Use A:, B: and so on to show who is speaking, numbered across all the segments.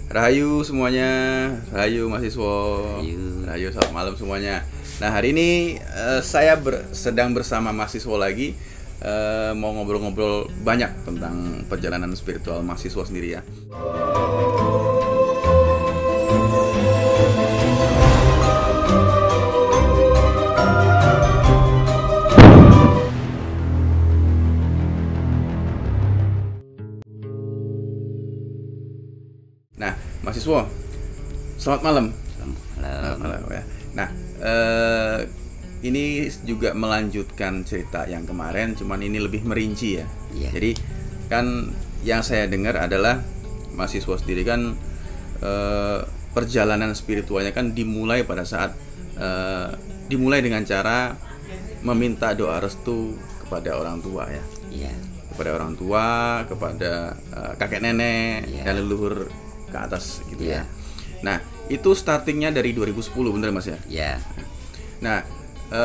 A: Rahayu semuanya, Rahayu mahasiswa, Rahayu selamat malam semuanya. Nah hari ini saya sedang bersama mahasiswa lagi, mau ngobrol-ngobrol banyak tentang perjalanan spiritual mahasiswa sendiri ya. Nah, mahasiswa, selamat malam.
B: Malam.
A: Ya. Nah, ini juga melanjutkan cerita yang kemarin, cuman ini lebih merinci ya.
B: Iya.
A: Jadi kan yang saya dengar adalah mahasiswa sendiri kan perjalanan spiritualnya kan dimulai pada saat dimulai dengan cara meminta doa restu kepada orang tua ya.
B: Iya.
A: Kepada orang tua, kepada kakek nenek dan leluhur ke atas gitu ya. Nah, itu startingnya dari 2010 bener Mas ya?
B: Iya.
A: Nah,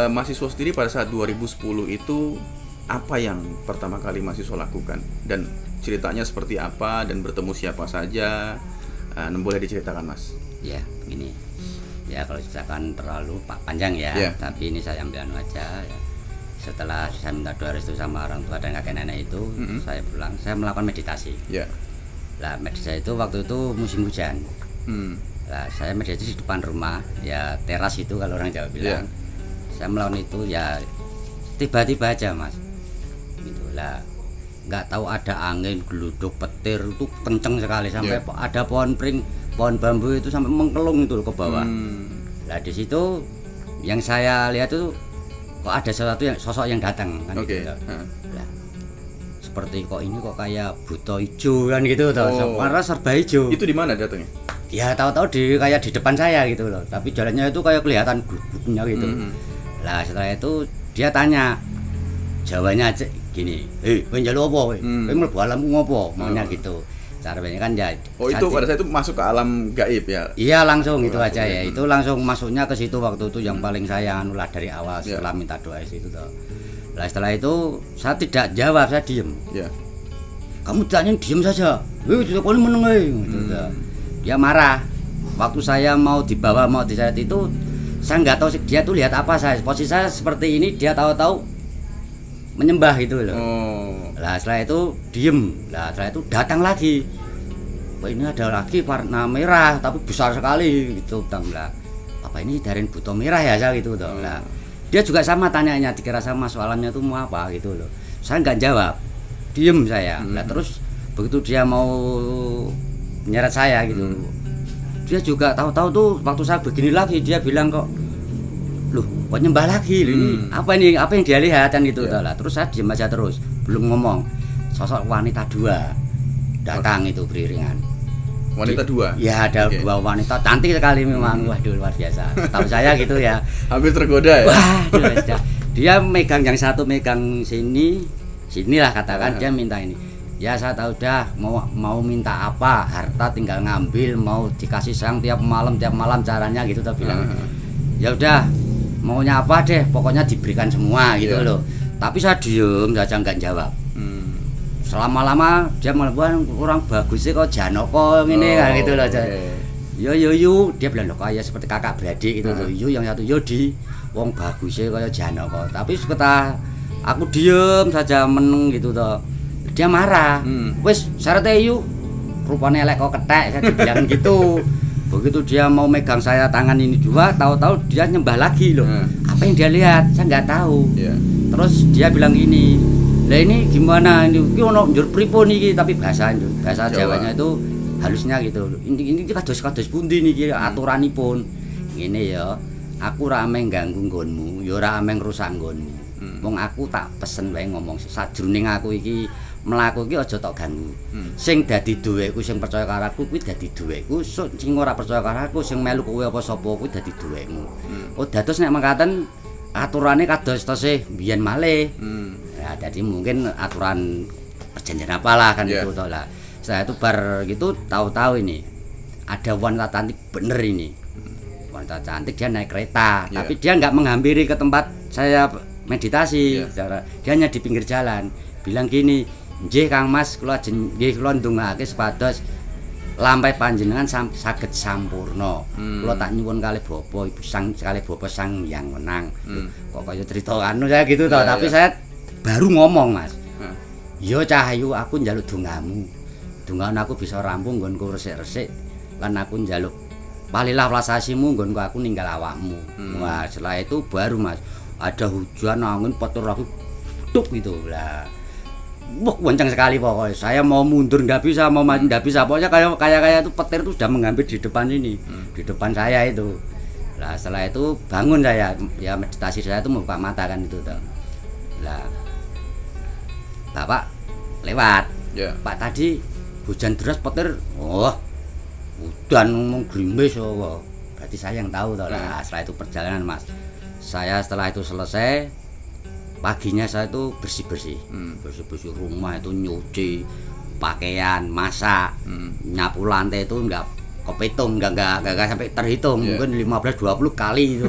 A: mahasiswa sendiri pada saat 2010 itu apa yang pertama kali mahasiswa lakukan dan ceritanya seperti apa dan bertemu siapa saja? Boleh diceritakan Mas?
B: Ya, begini. Ya kalau ceritakan terlalu panjang ya, tapi ini saya ambil aja ya. Setelah saya minta doa restu sama orang tua dan kakek nenek itu, saya pulang, saya melakukan meditasi. Lah meditasi itu waktu itu musim hujan. Lah saya meditasi di depan rumah, ya teras itu kalau orang Jawa bilang. Saya melakukan itu ya tiba-tiba aja Mas. Gitu lah. Nggak tahu ada angin, geluduk, petir itu kenceng sekali sampai ada pohon pring, pohon bambu itu sampai mengkelung itu ke bawah. Lah di situ yang saya lihat itu kok ada sesuatu yang sosok yang datang kan gitu. Lah seperti kok ini kok kayak buto hijau kan gitu toh. Warna serba hijau.
A: Itu di mana datangnya?
B: Ya tahu-tahu kayak di depan saya gitu loh. Tapi jalannya itu kayak kelihatan gubuknya gitu. Lah setelah itu dia tanya, jawabannya aja gini, kowe njaluk apa kowe? Kowe mlebu alamku ngopo? Maunya gitu. Caranya kan ya.
A: Itu pada saat itu masuk ke alam gaib ya?
B: Iya langsung itu aja ya. Itu langsung masuknya ke situ waktu itu yang paling saya anulah dari awal setelah minta doa itu toh. Lah setelah itu saya tidak jawab, saya diem. Kamu tanya diem saja. Kau meneng gitu. Dia marah. Waktu saya mau dibawa mau diseret itu saya nggak tahu dia tuh lihat apa saya. Posisi saya seperti ini, dia tahu-tahu menyembah itu loh. Lah setelah itu diem. Lah setelah itu datang lagi. Wah ini ada lagi warna merah tapi besar sekali gitu. Lah apa ini dari buto merah ya saya gitu toh. Lah dia juga sama tanyanya, dikira sama soalannya tuh mau apa gitu loh. Saya nggak jawab, diem saya. Nah terus begitu dia mau menyeret saya gitu, dia juga tahu-tahu tuh waktu saya begini lagi dia bilang kok, loh kok nyembah lagi ini apa yang dia lihat kan gitu lah. Terus saya diem aja terus, belum ngomong. Sosok wanita dua datang itu beriringan.
A: Wanita dua?
B: Ya ada dua wanita cantik sekali memang. Waduh luar biasa. Tahu saya gitu ya.
A: Hampir tergoda ya?
B: Wah, dia megang yang satu megang sinilah katakan dia minta ini. Ya saya tahu dah mau minta apa, harta tinggal ngambil, mau dikasih sayang tiap malam caranya gitu dia bilang. Ya udah maunya apa deh, pokoknya diberikan semua gitu loh. Tapi saya diem saja nggak jawab. Selama-lama dia melakukan kurang bagus sih kok Janoko ini kan gitu loh. Yo dia bilang loh kayak seperti kakak beradik gitu loh. Yo yang satu yo di wong bagus sih kayak Janoko. Tapi setelah aku diem saja meneng gitu toh. Dia marah. Wes syaratnya yuk rupanya elek kok ketek saya dibilang gitu. Begitu dia mau megang saya tangan ini dua, tahu-tahu dia nyembah lagi loh. Apa yang dia lihat saya nggak tahu. Terus dia bilang ini, lah ini gimana ini ono njur pripun iki tapi bahasa Jawanya itu halusnya gitu. Ini kados pundi niki aturanipun. Ngene ya, aku ora ameh ganggu nggonmu, ya ora ameh ngrusak nggonmu. Wong aku tak pesen wae ngomong sajroning aku iki mlaku iki aja tok ganggu. Sing dadi duweku sing percaya karo aku kuwi dadi duweku, sing ora percaya karo aku sing melu kowe apa sapa kuwi dadi duwekmu. Oh dados nek mangkaten aturane kados tose biyen malih. Ya jadi mungkin aturan perjanjian apalah kan itu toh lah. Saya itu bar gitu tahu-tahu ini ada wanita cantik bener ini. Wanita cantik dia naik kereta, tapi dia nggak menghampiri ke tempat saya meditasi. Dia hanya di pinggir jalan. Bilang gini, "Nggih Kang Mas, kula nggih kula ndongake sepados lampai panjenengan saged sampurna. Kula tak nyuwun kalih Bapa Ibu Sang Hyang Wenang. Kok kaya cerita anu saya gitu toh, tapi saya baru ngomong, Mas. Yo Cahayu, aku njaluk dongamu. Dongan aku bisa rampung nggonku resik-resik lan aku njaluk palilah welasasimu nggonku aku ninggal awakmu. Wah, setelah itu baru, Mas, ada hujan angin petir aku tuk gitu lah. Wah, kencang sekali pokoknya. Saya mau mundur nggak bisa, mau maju nggak bisa. Pokoknya kayak itu petir itu sudah menghampir di depan ini, di depan saya itu. Lah setelah itu bangun saya, ya meditasi saya itu membuka mata kan itu tuh. Lah Bapak lewat. Pak tadi hujan deras petir. Oh, udan ngomong gerimis. Oh, berarti saya yang tahu toh. Lah setelah itu perjalanan, Mas. Saya setelah itu selesai. Paginya saya itu bersih-bersih rumah itu, nyuci pakaian, masak, nyapu lantai itu enggak kepitung, enggak sampai terhitung, mungkin 15-20 kali itu.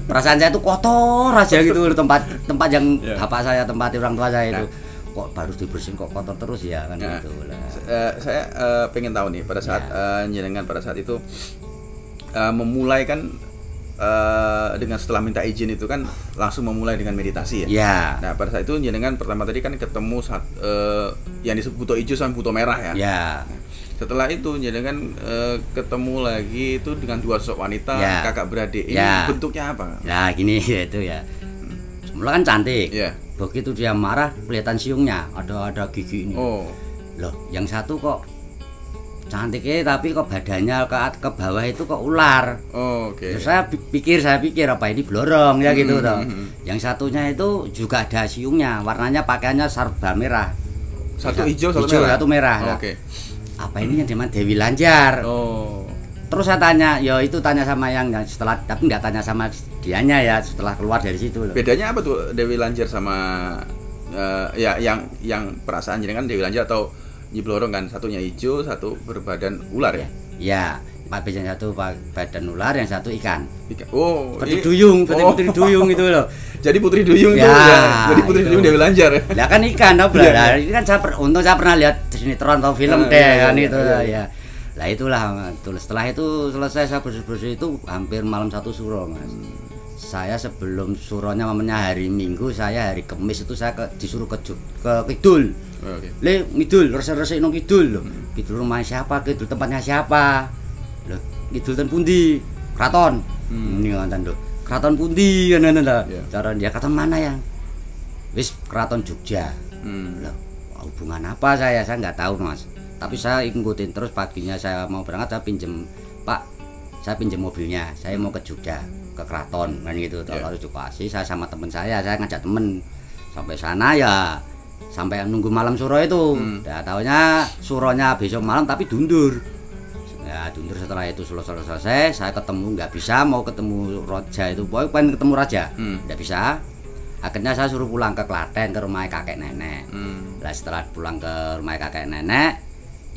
B: Perasaan saya itu kotor aja gitu, tempat yang bapak saya, tempat orang tua saya itu. Kok baru dibersihin kok kotor terus ya kan gitu lah.
A: Saya pengen tahu nih pada saat jenengan pada saat itu memulai kan dengan setelah minta izin itu kan langsung memulai dengan meditasi ya. Nah pada saat itu jenengan pertama tadi kan ketemu yang disebut buto hijau sama buto merah ya. Nah, setelah itu jenengan ketemu lagi itu dengan dua sosok wanita kakak beradik. Ini bentuknya apa?
B: Nah gini itu ya. Semula kan cantik. Begitu dia marah kelihatan siungnya, ada gigi ini. Loh, yang satu kok cantiknya tapi kok badannya ke bawah itu kok ular. Terus saya pikir apa ini blorong ya gitu toh. Yang satunya itu juga ada siungnya, warnanya pakaiannya serba merah.
A: Satu hijau, satu merah.
B: Apa ini yang namanya Dewi Lanjar? Terus saya tanya, ya itu tanya sama yang setelah, tapi nggak tanya sama dianya ya setelah keluar dari situ loh.
A: Bedanya apa tuh Dewi Lanjar sama ya yang perasaan jenengan Dewi Lanjar atau Nyi Blorong kan, satunya hijau, satu berbadan ular ya?
B: Ya, yang satu badan ular, yang satu ikan.
A: Oh,
B: putri duyung itu loh.
A: Jadi putri duyung itu ya. Jadi putri duyung Dewi Lanjar.
B: Lah kan ikan toh, nah, ini kan untung saya pernah lihat sinetron atau film kan itu ya. Lah itulah, setelah itu selesai saya bersih-bersih itu hampir malam 1 suro, Mas. Saya sebelum suronya mamanya hari Minggu, saya hari Kamis itu saya disuruh ke Kidul. Le ngidul, resik-resik nang kidul lho. Kidul rumah siapa? Kidul tempatnya siapa? Lho, kidul ten pundi? Kraton. Ini ngoten lho. Kraton pundi ngono lho. Cara dia kraton mana yang? Wis kraton Jogja. Lho, hubungan apa saya nggak tahu, Mas. Tapi saya ngikutin terus. Paginya saya mau berangkat, saya pinjem, Pak, saya pinjem mobilnya. Saya mau ke Jogja, ke Kraton kan gitu. Terus dikasih saya sama teman saya ngajak temen. Sampai sana ya sampai nunggu malam suro itu. Nah, taunya suronya besok malam tapi dundur. Ya, dundur setelah itu selesai, saya ketemu nggak bisa, mau ketemu raja itu, pokoknya pengen ketemu raja, nggak bisa. Akhirnya saya suruh pulang ke Klaten ke rumah kakek nenek. Nah, setelah pulang ke rumah kakek nenek,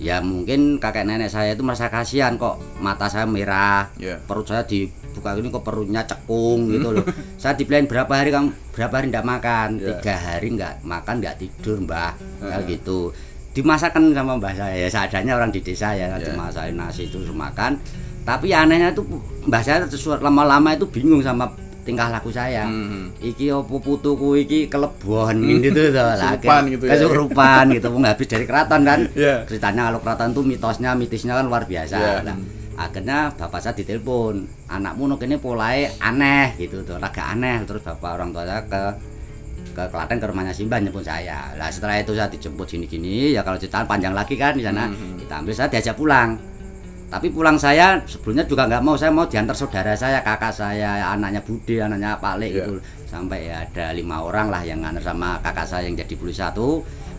B: ya mungkin kakek nenek saya itu merasa kasihan kok mata saya merah, perut saya dibuka ini kok perutnya cekung gitu loh. Saya dipilih berapa hari nggak makan, 3 hari nggak makan, nggak tidur, Mbah, gitu. Dimasakkan sama mbah saya, ya seadanya orang di desa ya, dimasakin nasi itu makan. Tapi anehnya itu mbah saya lama-lama itu bingung sama tingkah laku saya. Iki opo putuku iki kelebon gitu tuh lah. Kesurupan gitu, wong habis dari keraton kan. Ceritanya kalau keraton tuh mitisnya kan luar biasa. Nah, akhirnya bapak saya ditelepon, anakmu nok ini polahe aneh gitu tuh, agak aneh. Terus bapak orang tua saya ke Klaten ke rumahnya Simbah nyebut saya. Lah setelah itu saya dijemput gini-gini, ya kalau cerita panjang lagi kan di sana. Kita ambil, saya diajak pulang. Tapi pulang saya sebelumnya juga nggak mau, saya mau diantar saudara saya, kakak saya, anaknya Bude, anaknya Pak Lek gitu. Sampai ya ada 5 orang lah yang nganter sama kakak saya yang jadi polisi 1,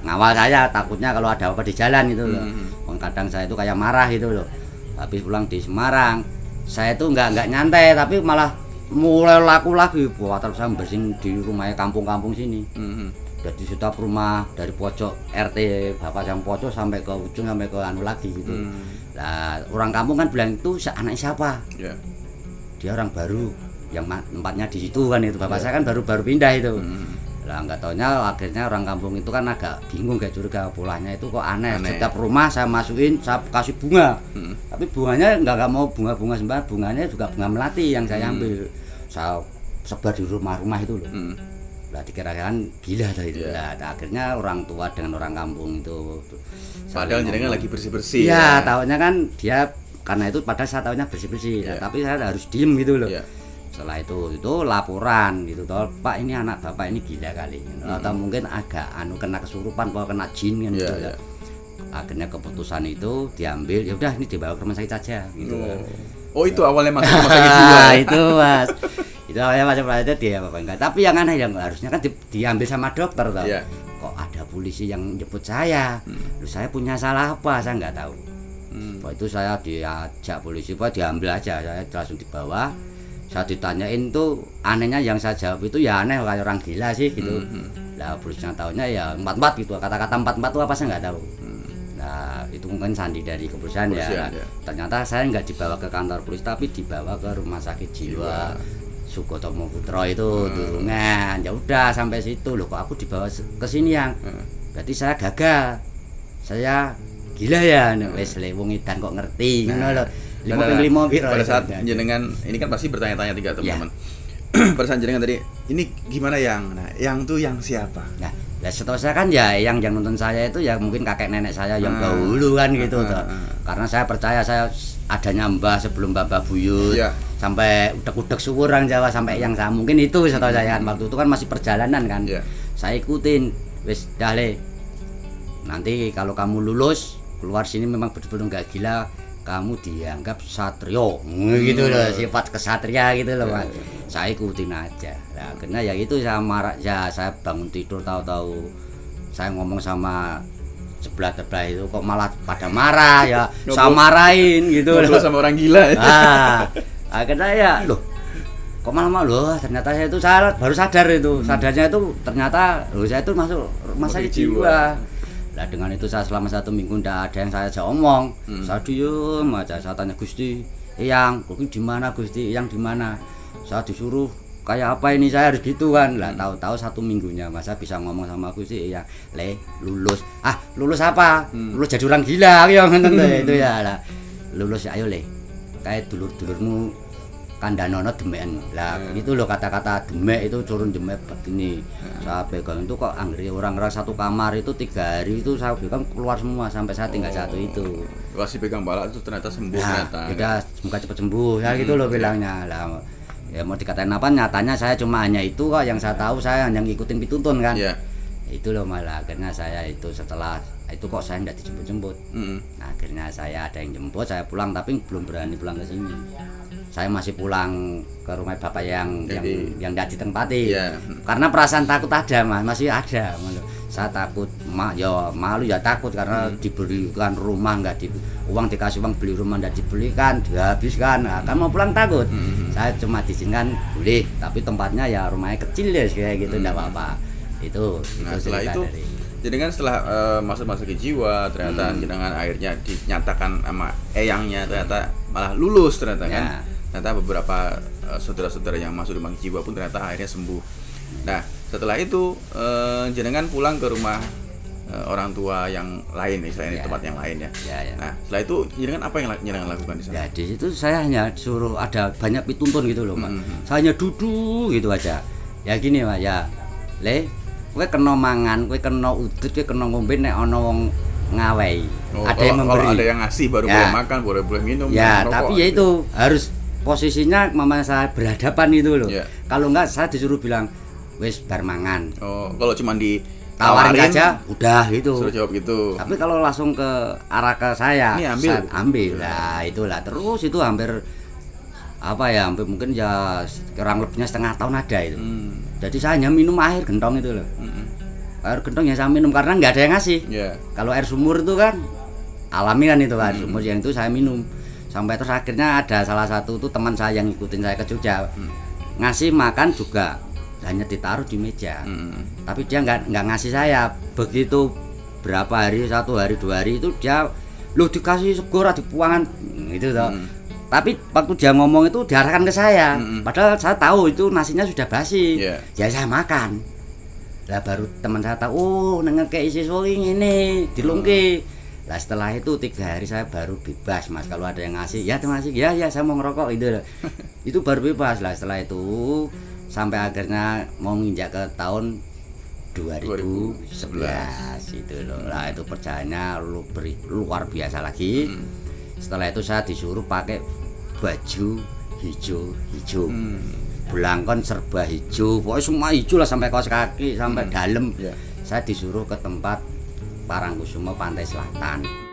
B: ngawal saya, takutnya kalau ada apa di jalan gitu loh. Kadang saya itu kayak marah gitu loh. Habis pulang di Semarang, saya itu nggak nyantai, tapi malah mulai laku lagi. Buat saya bersihin di rumah kampung-kampung sini. Jadi setiap rumah dari pojok RT bapak yang pojok sampai ke ujung sampai ke anu lagi gitu. Nah, orang kampung kan bilang itu anak siapa? Dia orang baru yang tempatnya di situ kan itu. Bapak saya kan baru pindah itu. Lah nggak taunya akhirnya orang kampung itu kan agak bingung, kayak curiga polanya itu kok aneh. Setiap rumah saya masukin, saya kasih bunga. Tapi bunganya nggak mau bunga-bunga sembarang, bunganya juga bunga melati yang saya ambil. Saya sebar di rumah-rumah itu loh. Lah dikirakan gila tadi itu. Lah akhirnya orang tua dengan orang kampung itu.
A: Padahal jenengan lagi bersih-bersih.
B: Iya, taunya kan dia karena itu padahal saya taunya bersih-bersih. Nah, tapi saya harus diem gitu loh. Setelah itu laporan gitu toh, Pak ini anak bapak ini gila kali, atau mungkin agak kena kesurupan, atau kena jin kan gitu ya. Akhirnya keputusan itu diambil, ya udah ini dibawa ke rumah sakit saja gitu.
A: Oh itu awalnya masuk rumah sakit jiwa.
B: Itu mas, itu awalnya masuk rumah sakit dia apa enggak. Tapi yang aneh yang harusnya kan diambil sama dokter toh. Kok ada polisi yang jemput saya, terus saya punya salah apa saya nggak tahu. Itu saya diajak polisi, Pak diambil aja, saya langsung dibawa. Saya ditanyain tuh anehnya yang saya jawab itu ya aneh kayak orang gila sih gitu. Lah polisinya tahunya ya 44 gitu, kata-kata 44 itu apa saya nggak tahu. Nah itu mungkin sandi dari kepolisian ya. Ternyata saya nggak dibawa ke kantor polisi tapi dibawa ke rumah sakit jiwa Sukotomo Putra itu Durungan. Ya udah sampai situ loh, kok aku dibawa ke sini yang berarti saya gagal, saya gila ya, wes wong edan kok ngerti ngono lho.
A: Pada saat jenengan ini kan pasti bertanya-tanya tiga teman-teman. Pada saat jenengan tadi ini gimana yang, nah yang tuh yang siapa?
B: Nah, setahu saya kan ya yang nonton saya itu ya mungkin kakek nenek saya yang dahulu kan gitu toh. Karena saya percaya saya adanya mbah sebelum mbah buyut sampai udak-udak suwur orang Jawa sampai yang saya mungkin itu setahu saya kan waktu itu kan masih perjalanan kan. Saya ikutin wis dah le. Nanti kalau kamu lulus keluar sini memang betul-betul nggak gila, kamu dianggap satrio gitu loh, sifat kesatria gitu loh Mas. Saya ikutin aja. Nah, karena ya itu saya marah ya, saya bangun tidur tahu-tahu saya ngomong sama sebelah-sebelah itu kok malah pada marah ya, saya marahin gitu loh.
A: Sama orang gila.
B: Akhirnya ya loh, kok malah loh, ternyata saya itu baru sadar itu. Sadarnya itu ternyata loh saya itu masuk rumah sakit jiwa. Nah dengan itu saya selama 1 minggu ndak ada yang saya omong. Saya diem aja, saya tanya Gusti, Eyang, di mana Gusti? Eyang di mana? Saya disuruh kayak apa ini, saya harus gitu kan. Lah tahu-tahu 1 minggunya masa bisa ngomong sama Gusti, Eyang, le lulus. Ah, lulus apa? Lulus jadi orang gila ya itu ya lah. Lulus ya ayo le. Kayak dulur-dulurmu Kandanono demen lah gitu loh, kata-kata demek itu turun demek begini. Saya pegang itu kok anggri orang-orang satu kamar itu 3 hari itu saya pegang keluar semua sampai saya tinggal satu itu.
A: Masih pegang bala itu ternyata sembuh ternyata.
B: Udah semoga cepat sembuh ya gitu loh bilangnya lah. Ya mau dikatain apa, nyatanya saya cuma hanya itu kok yang saya tahu, saya hanya ngikutin pituntun kan. Itu loh malah akhirnya saya itu setelah itu kok saya nggak dijemput-jemput. Nah, akhirnya saya ada yang jemput, saya pulang tapi belum berani pulang ke sini. Saya masih pulang ke rumah bapak yang tidak ditempati. Karena perasaan takut ada Mas, masih ada. Saya takut, malu ya takut karena dibelikan rumah nggak uang dikasih uang beli rumah nggak dibelikan, dihabiskan. Nah, kan mau pulang takut. Saya cuma diizinkan boleh, tapi tempatnya ya rumahnya kecil ya kayak gitu, enggak apa-apa. Itu
A: setelah itu jadi kan setelah masuk ke jiwa ternyata jenengan akhirnya dinyatakan sama eyangnya ternyata malah lulus ternyata kan. Ternyata beberapa saudara-saudara yang masuk rumah jiwa pun ternyata akhirnya sembuh. Nah setelah itu jenengan pulang ke rumah orang tua yang lain selain di tempat yang lain ya. Nah setelah itu jenengan apa yang jenengan lakukan di sana?
B: Ya di situ saya hanya suruh, ada banyak pituntun gitu loh Mas. Saya hanya duduk gitu aja. Ya gini Mas ya, le, kowe kena mangan, kowe kena udut, kowe kena ngombe nek ana wong ngawei. Ada yang memberi.
A: Kalau ada yang ngasih baru boleh makan, boleh minum.
B: Ya tapi ya itu harus posisinya mama saya berhadapan itu loh. Kalau enggak saya disuruh bilang wes bar mangan.
A: Kalau cuma
B: ditawarin aja udah gitu.
A: Suruh jawab gitu.
B: Tapi kalau langsung ke arah ke saya,
A: ini
B: ambil. Nah, itulah terus itu hampir apa ya, hampir mungkin ya kurang lebihnya setengah tahun ada itu. Jadi saya hanya minum air gentong itu loh. Air gentong yang saya minum karena nggak ada yang ngasih. Kalau air sumur itu kan alami kan itu kan, sumur yang itu saya minum. Sampai terus akhirnya ada salah satu tuh teman saya yang ngikutin saya ke Jogja, ngasih makan juga hanya ditaruh di meja, tapi dia nggak ngasih saya. Begitu berapa hari, 1 hari 2 hari itu dia loh dikasih segera dipuangan gitu toh. Tapi waktu dia ngomong itu diarahkan ke saya, padahal saya tahu itu nasinya sudah basi. Ya saya makan. Lah baru teman saya tahu, oh nengekei siswa ini dilungke. Lah setelah itu 3 hari saya baru bebas Mas. Kalau ada yang ngasih, ya terima kasih. Ya saya mau ngerokok itu. Itu baru bebas lah. Setelah itu sampai akhirnya mau nginjak ke tahun 2011 itu loh. Lah itu perjalanannya luar biasa lagi. Setelah itu saya disuruh pakai baju hijau. Belangkon serba hijau. Pokoknya semua hijau lah sampai kaos kaki sampai dalam. Saya disuruh ke tempat Parangkusumo Pantai Selatan.